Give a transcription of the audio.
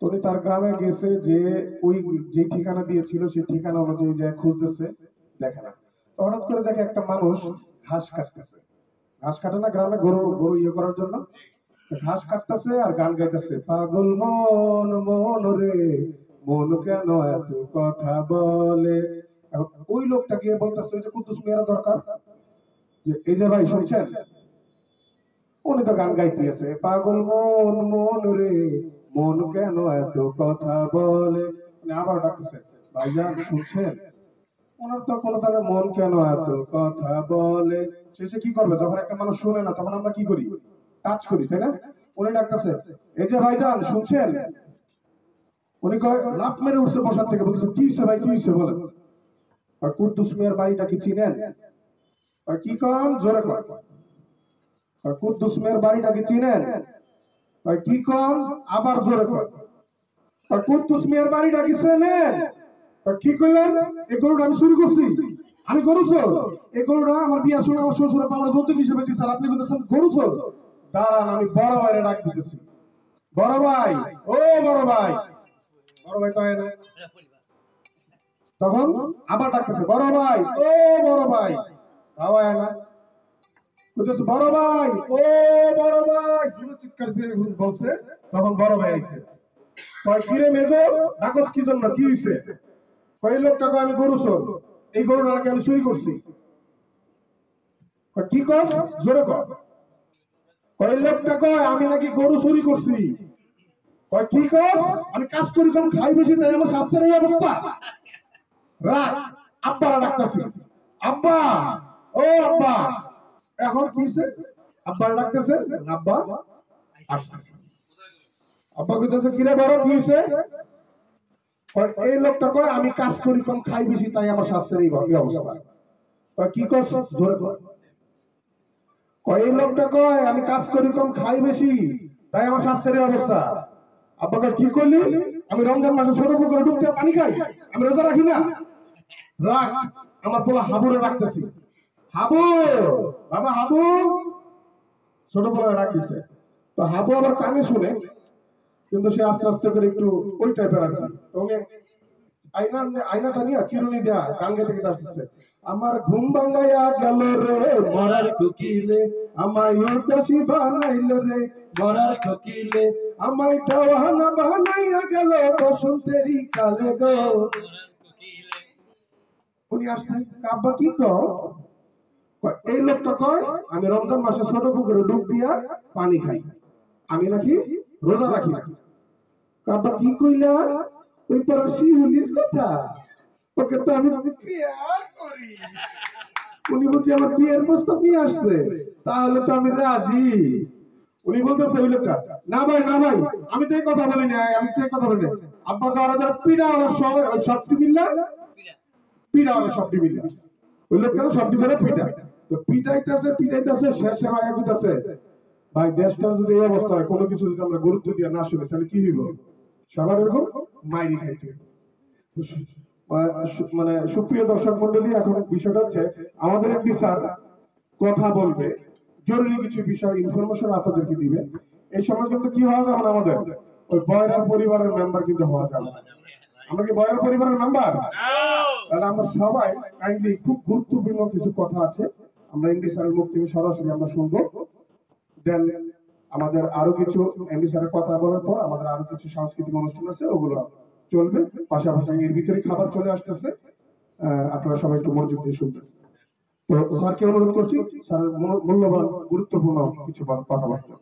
উনি তার গ্রামে গেছে, যে ওই যে ঠিকানা দিয়েছিল সেই ঠিকানা অনুযায়ী যে খুঁজতেছে, দেখে না। হঠাৎ করে দেখে একটা মানুষ ঘাস কাটতেছে। ঘাস কাটে না গ্রামে, গরু গরু ইয়ে করার জন্য ঘাস কাটতেছে আর গান গাইতেছে, পাগল মন মন রে মন কেন এত কথা বলে। এখন ওই লোকটা গিয়ে বলতেছে যে কুদ্দুস মিয়ার দরকার, যে এই যে ভাই শুনছেন, উনি তো গান গাইতেছে, পাগল মন মন রে মন কেন এত কথা বলে। উনি আবার ডাকতেছে, ভাইজান শুনছেন, ওনার তো কোনো তাহলে মন কেন এত কথা বলে। শেষে কি করবে, যখন একটা মানুষ শুনে না তখন আমরা কি করি, কাজ করি, তাই না? উনি ডাকতেছে, এই যে ভাইজান শুনছেন। উনি কয়, লাফ মেরে উঠছে বসার থেকে, বলছে কি হয়েছে ভাই, কি হয়েছে বলেন। আর কুদ্দুস মিয়ার বাড়িটা কি চিনেন? আর কি কন, জোরে কর। আর কুদ্দুস মিয়ার বাড়িটা কি চিনেন? আর কি কন, আবার জোরে কর। আর কুদ্দুস মিয়ার বাড়িটা কি চেনেন? আর কি কইলেন, এই গরুটা আমি চুরি করছি, আমি গরু চোর। এই গরুটা আমার বিয়ার সময় আমার শ্বশুর আমার যৌতুক হিসেবে দিচ্ছে, আর আপনি বলতেছেন গরু চোর। দাঁড়ান, আমি বড় ভাইরে ডাক দিতেছি। বড় ভাই, ও বড় ভাই। বড় ভাই কয় না, তখন আবার ডাকতেছে, বড় ভাই, ও বড় ভাই। তাও আয় না, বলতেছে বড় ভাই, ও বড় ভাই, জোরে চিৎকার দিয়ে বলছে। তখন বড় ভাই আইছে, কয় কি রে মেজো, ডাকস কি জন্য, কি হইছে? কয় লোকটা কয় আমি গরু চোর, এই গরুটা নাকি আমি চুরি করছি। কি কস, জোরে কর। কয় লোকটা কয় আমি নাকি গরু চুরি করছি। কয় কি কস, আমি কাজ করি কম খাই বেশি, তাই আমার স্বাস্থ্যের এই অবস্থা। রাখ, আব্বারা ডাকতেছি, আব্বা, ও আব্বা। এখন কি হইছে, আব্বারা ডাকতেছে, আব্বা আসছে। আব্বা কইতেছে, কিরে বড় কি হইছে? এই লোকটা কয় আমি কাজ করি কম খাই বেশি, তাই আমার স্বাস্থ্যের এই অবস্থা। কয় কি করছ, জোরে কর। কয় এই লোকটা কয় আমি কাজ করি কম খাই বেশি, তাই আমার স্বাস্থ্যের এই অবস্থা। আব্বা কয় কি করলি, আমি রমজান মাসে ছোট পুকুরে ডুব দিয়ে পানি খাই, আমি রোজা রাখি না। রাখ, আমার পোলা হাবুরে রাখতেছি। হাবু, বাবা হাবু, ছোট পোলা ডাক দিছে। তো হাবু আবার কানে শুনে, কিন্তু সে আস্তে আস্তে করে একটু ওই টাইপের আর কি। আয়নাটা নিয়ে চিরুনি দেয়া গান গাইতে গেতে আসতেছে, আমার ঘুম ভাঙাইয়া গেল রে মরার কোকিলে, আমায় উদাসী বানাইল রে মরার কোকিলে, আমায় ঠাওয়ানা বানাইয়া গেল বসন্তেরই কালে গো। উনি আসছে, আব্বা কি কও? এই লোকটা কয় আমি রমজান মাসে ছোট পুকুরে ডুব দিয়া পানি খাই, আমি নাকি রোজা রাখি না। আব্বা কি কইলা? ওই তোর শিহুলির কথা, ওকে তো আমি বিয়ার করি। উনি বলছে আমার বিয়ের প্রস্তাব নিয়ে আসছে, তাহলে তো আমি রাজি। উনি বলতেছে ওই লোকটা, না ভাই না ভাই, আমি তো এই কথা বলিনি, আমি তো এই কথা বলিনি। আব্বা কারা যারা পিড়া ওরা সবটি মিল্লা, পিড়া ওরা সবটি মিল্লা, ওই লোকটা সবটি ধরে পিঠা। তো পিটাইতেছে শেষে ভাই কইতাছে, ভাই দেশটা যদি এই অবস্থা হয়, কোনো কিছু যদি আমরা গুরুত্ব দিয়ে না শুনি, তাহলে কি হইব? সবার এরকম মাইরি খাইতে। মানে সুপ্রিয় দর্শক মন্ডলী, এখন বিষয়টা হচ্ছে আমাদের একটি স্যার কথা বলবে, জরুরি কিছু বিষয় ইনফরমেশন আপনাদেরকে দিবে। এই সময় কিন্তু কি হওয়া যাবে না, আমাদের ওই বয়রার পরিবারের মেম্বার কিন্তু হওয়া যাবে না। আমরা কি বয়রার পরিবারের মেম্বার? তাহলে আমরা সবাই কাইন্ডলি, খুব গুরুত্বপূর্ণ কিছু কথা আছে, আমরা এমডি স্যারের মুখ থেকে সরাসরি আমরা শুনবো। দেন আমাদের আরো কিছু এমডি স্যারের কথা বলার পর আমাদের আরো কিছু সাংস্কৃতিক অনুষ্ঠান আছে, ওগুলো চলবে। পাশাপাশি এর ভিতরে খাবার চলে আসতেছে, আপনারা সবাই একটু মনোযোগ দিয়ে শুনবেন। তো স্যারকে অনুরোধ করছি, স্যার মূল্যবান গুরুত্বপূর্ণ কিছু কথাবার্তা।